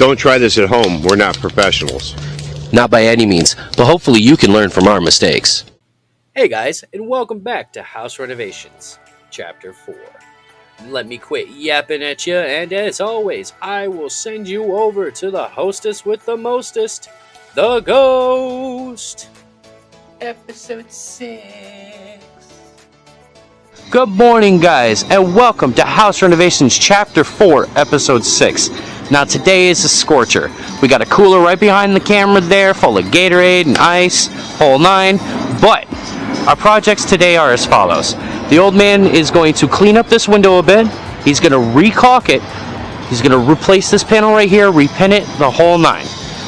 Don't try this at home. We're not professionals. Not by any means, but hopefully you can learn from our mistakes. Hey guys, and welcome back to House Renovations, Chapter 4. Let me quit yapping at you, and as always, I will send you over to the hostess with the mostest, the Ghost. Episode 6. Good morning, guys, and welcome to House Renovations Chapter 4, Episode 6. Now, today is a scorcher. We got a cooler right behind the camera there, full of Gatorade and ice, whole nine. But our projects today are as follows. The old man is going to clean up this window a bit. He's going to re-caulk it. He's going to replace this panel right here, repin it, the whole nine.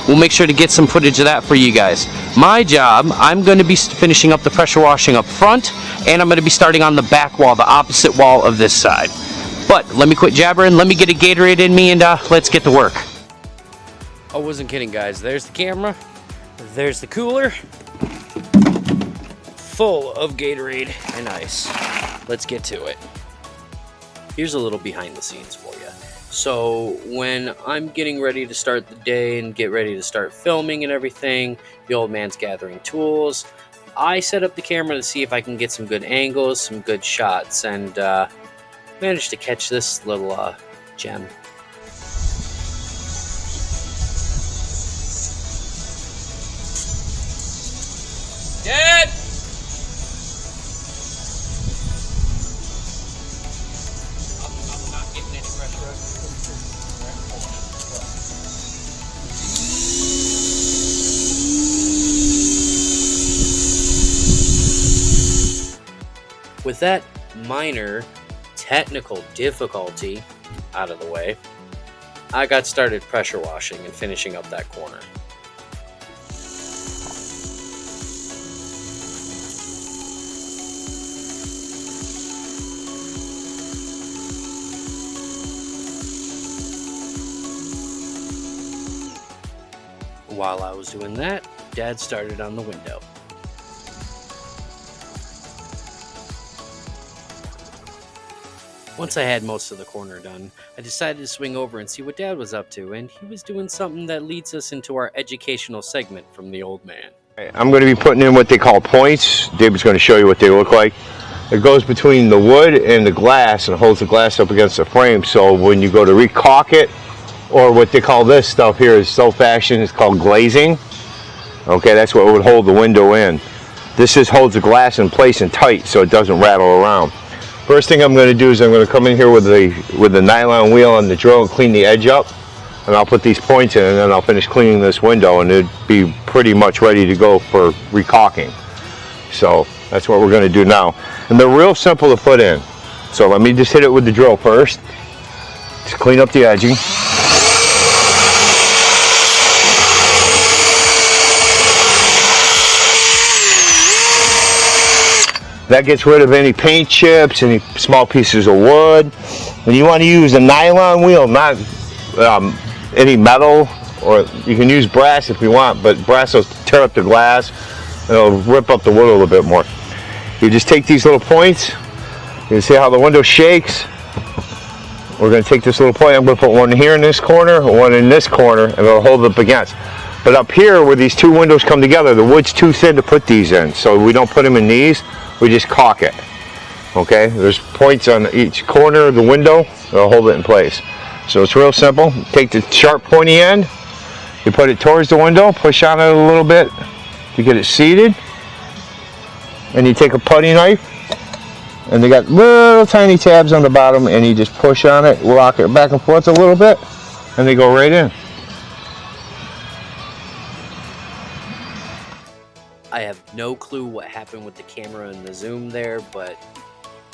We'll make sure to get some footage of that for you guys. My job, I'm going to be finishing up the pressure washing up front, and I'm going to be starting on the back wall, the opposite wall of this side. But let me quit jabbering, let me get a Gatorade in me, and let's get to work. I wasn't kidding, guys. There's the camera. There's the cooler. Full of Gatorade and ice. Let's get to it. Here's a little behind the scenes for you. So when I'm getting ready to start the day and get ready to start filming and everything, the old man's gathering tools. I set up the camera to see if I can get some good angles, some good shots, and managed to catch this little gem. Dad! I'm not getting any pressure. With that minor technical difficulty out of the way, I got started pressure washing and finishing up that corner. While I was doing that, Dad started on the window. Once I had most of the corner done, I decided to swing over and see what Dad was up to, and he was doing something that leads us into our educational segment from the old man. I'm going to be putting in what they call points. David's going to show you what they look like. It goes between the wood and the glass and holds the glass up against the frame, so when you go to re-caulk it, or what they call this stuff here is so fashioned, it's called glazing. Okay, that's what would hold the window in. This just holds the glass in place and tight so it doesn't rattle around. First thing I'm going to do is I'm going to come in here with the nylon wheel and the drill and clean the edge up, and I'll put these points in, and then I'll finish cleaning this window, and it'd be pretty much ready to go for re-caulking. So that's what we're going to do now, and they're real simple to put in. So let me just hit it with the drill first. Just clean up the edging. That gets rid of any paint chips, any small pieces of wood. And you want to use a nylon wheel, not any metal, or you can use brass if you want, but brass will tear up the glass and it'll rip up the wood a little bit more. You just take these little points. You can see how the window shakes. We're going to take this little point. I'm going to put one here in this corner, one in this corner, and it'll hold it up against. But up here where these two windows come together, the wood's too thin to put these in, so we don't put them in these. We just caulk it. Okay, there's points on each corner of the window that'll hold it in place. So it's real simple. Take the sharp pointy end, you put it towards the window, push on it a little bit to get it seated, and you take a putty knife, and they got little tiny tabs on the bottom, and you just push on it, rock it back and forth a little bit, and they go right in. I have no clue what happened with the camera and the zoom there, but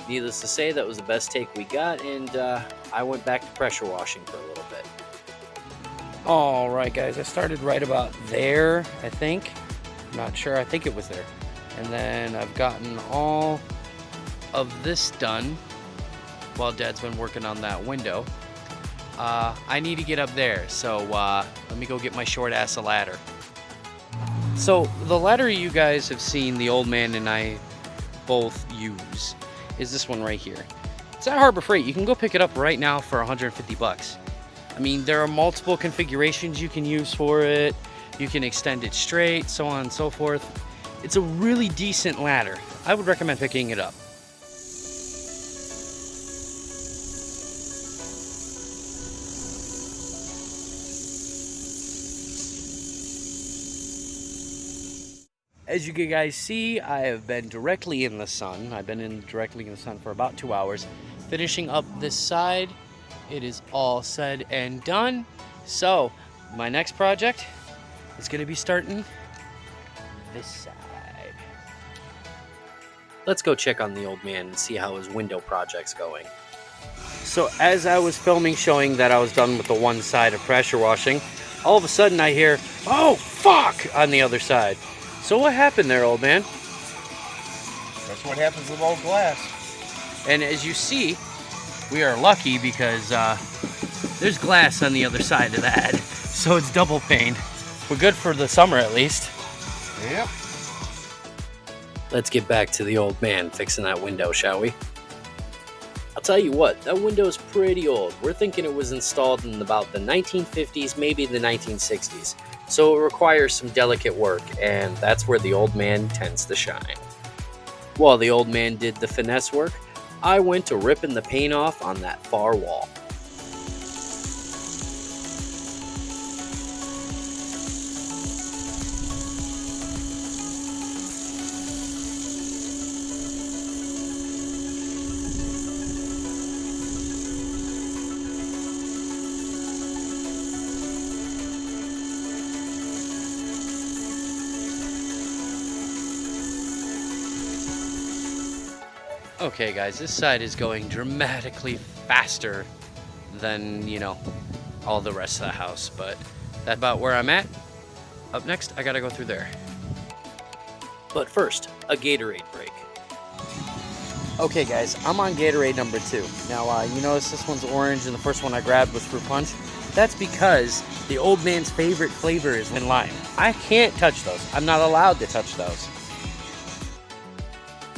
needless to say, that was the best take we got, and I went back to pressure washing for a little bit. Alright guys, I started right about there, I think. I'm not sure, I think it was there. And then I've gotten all of this done while Dad's been working on that window. I need to get up there, so let me go get my short ass a ladder. So the ladder you guys have seen the old man and I both use is this one right here. It's at Harbor Freight. You can go pick it up right now for 150 bucks. I mean, there are multiple configurations you can use for it. You can extend it straight, so on and so forth. It's a really decent ladder. I would recommend picking it up. As you guys see, I have been directly in the sun. I've been directly in the sun for about 2 hours. Finishing up this side, it is all said and done. So, my next project is going to be starting this side. Let's go check on the old man and see how his window project's going. So, as I was filming showing that I was done with the one side of pressure washing, all of a sudden I hear, "Oh, fuck!" on the other side. So what happened there, old man? That's what happens with old glass. And as you see, we are lucky because there's glass on the other side of that. So it's double pane. We're good for the summer at least. Yep. Let's get back to the old man fixing that window, shall we? I'll tell you what, that window's pretty old. We're thinking it was installed in about the 1950s, maybe the 1960s. So it requires some delicate work, and that's where the old man tends to shine. While the old man did the finesse work, I went to ripping the paint off on that far wall. Okay guys, this side is going dramatically faster than, all the rest of the house, but that's about where I'm at. Up next, I gotta go through there. But first, a Gatorade break. Okay guys, I'm on Gatorade number 2. Now, you notice this one's orange and the first one I grabbed was fruit punch. That's because the old man's favorite flavor is lime. I can't touch those. I'm not allowed to touch those.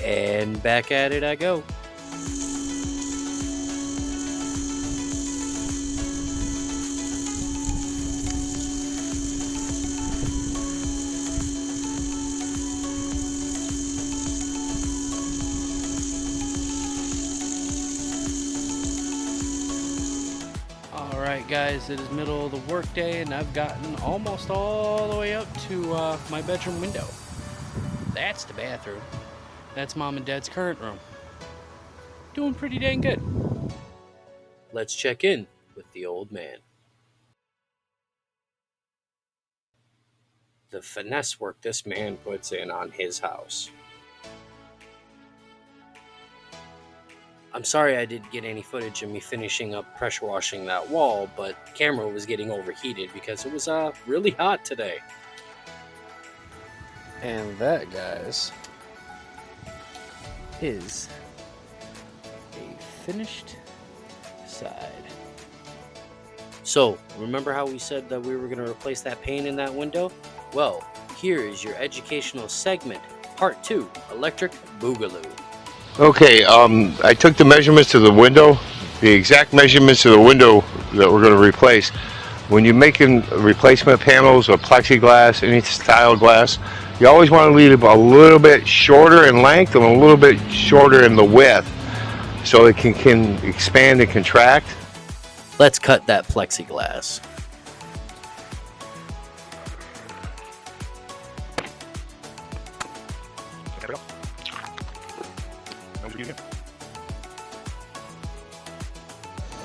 And back at it I go. Alright guys, it is middle of the workday and I've gotten almost all the way up to my bedroom window. That's the bathroom. That's Mom and Dad's current room. Doing pretty dang good. Let's check in with the old man. The finesse work this man puts in on his house. I'm sorry I didn't get any footage of me finishing up pressure washing that wall, but the camera was getting overheated because it was really hot today. And that, guys, is a finished side. So, remember how we said that we were going to replace that pane in that window? Well, here is your educational segment, part 2, Electric Boogaloo. Okay, I took the measurements of the window, the exact measurements of the window that we're going to replace. When you're making replacement panels or plexiglass, any style glass, you always want to leave a little bit shorter in length and a little bit shorter in the width so it can expand and contract. Let's cut that plexiglass.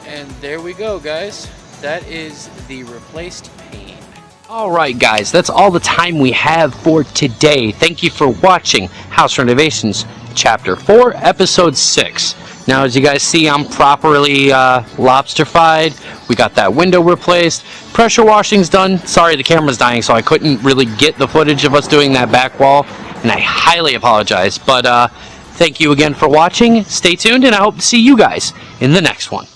And there we go, guys. That is the replaced pane. Alright guys, that's all the time we have for today. Thank you for watching House Renovations Chapter 4, Episode 6. Now as you guys see, I'm properly lobster-fied. We got that window replaced. Pressure washing's done. Sorry, the camera's dying, so I couldn't really get the footage of us doing that back wall. And I highly apologize. But thank you again for watching. Stay tuned, and I hope to see you guys in the next one.